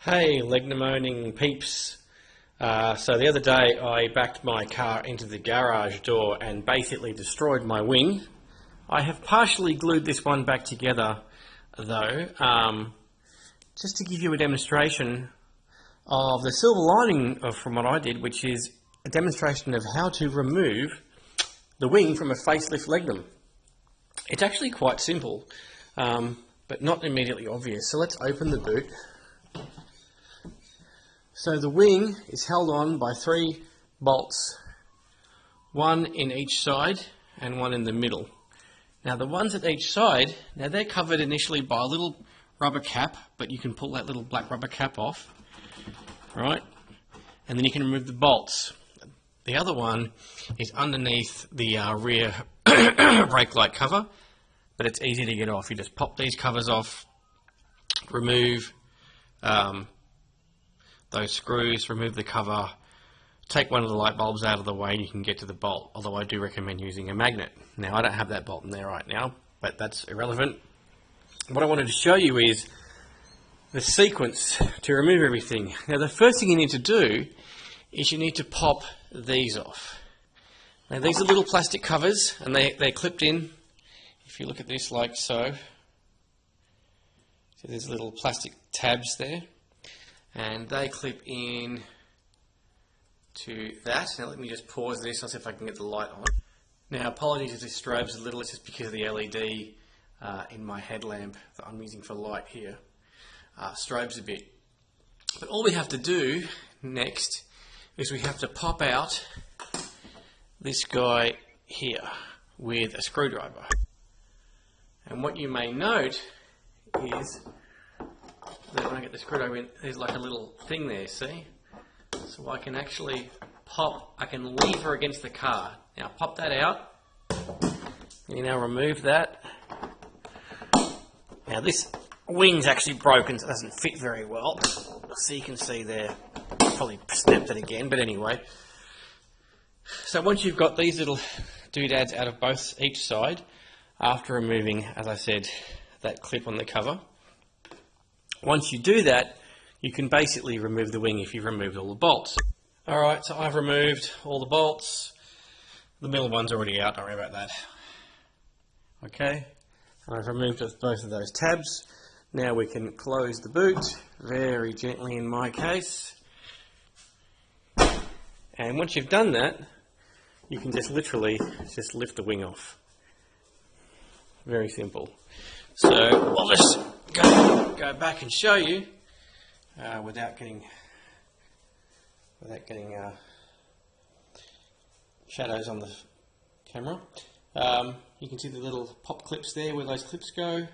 Hey, Legnum owning peeps. So the other day I backed my car into the garage door and basically destroyed my wing. I have partially glued this one back together though, just to give you a demonstration of the silver lining from what I did, which is a demonstration of how to remove the wing from a Facelift Legnum. It's actually quite simple, but not immediately obvious. So let's open the boot. So the wing is held on by 3 bolts, one in each side and one in the middle. Now the ones at each side, now they're covered initially by a little rubber cap, but you can pull that little black rubber cap off, right? And then you can remove the bolts. The other one is underneath the rear brake light cover, but it's easy to get off. You just pop these covers off, remove those screws, remove the cover, take one of the light bulbs out of the way and you can get to the bolt, although I do recommend using a magnet. Now I don't have that bolt in there right now, but that's irrelevant. What I wanted to show you is the sequence to remove everything. Now the first thing you need to do is you need to pop these off. Now these are little plastic covers and they're clipped in. If you look at this like so, there's little plastic tabs there. And they clip in to that. Now let me just pause this, I'll see if I can get the light on. Now apologies if this strobes a little, it's just because of the LED in my headlamp that I'm using for light here. Strobes a bit. But all we have to do next is we have to pop out this guy here with a screwdriver. And what you may note is that when I get the screwdriver in, there's like a little thing there, see? So I can actually I can lever against the car. Now pop that out. You now remove that. Now this wing's actually broken, so it doesn't fit very well. So you can see there, probably snapped it again, but anyway. So once you've got these little doodads out of each side, after removing, as I said, that clip on the cover, once you do that, you can basically remove the wing if you've removed all the bolts. Alright, so I've removed all the bolts. The middle one's already out, don't worry about that. Okay, and I've removed both of those tabs. Now we can close the boot, very gently in my case. And once you've done that, you can just literally just lift the wing off. Very simple. So I'll just go back and show you without getting shadows on the camera. You can see the little pop clips there where those clips go.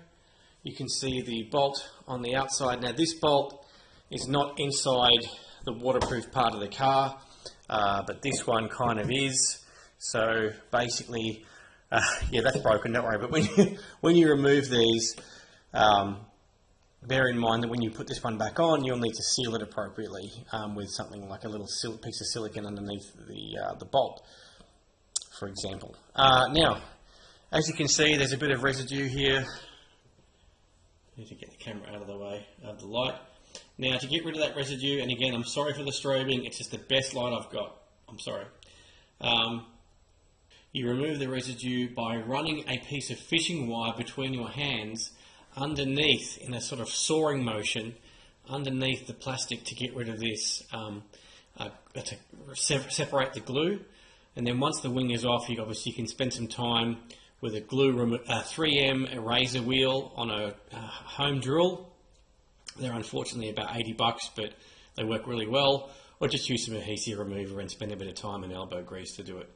You can see the bolt on the outside. Now this bolt is not inside the waterproof part of the car, but this one kind of is. So basically, yeah, that's broken, don't worry. But when you remove these, bear in mind that when you put this one back on, you'll need to seal it appropriately with something like a little piece of silicone underneath the bolt, for example. Now, as you can see, there's a bit of residue here. Need to get the camera out of the way of the light. Now, to get rid of that residue, and again, I'm sorry for the strobing, it's just the best light I've got. I'm sorry. You remove the residue by running a piece of fishing wire between your hands underneath, in a sort of sawing motion, underneath the plastic to get rid of this, to separate the glue. And then once the wing is off, you obviously can spend some time with a 3M eraser wheel on a home drill. They're unfortunately about $80, but they work really well. Or just use some adhesive remover and spend a bit of time and elbow grease to do it.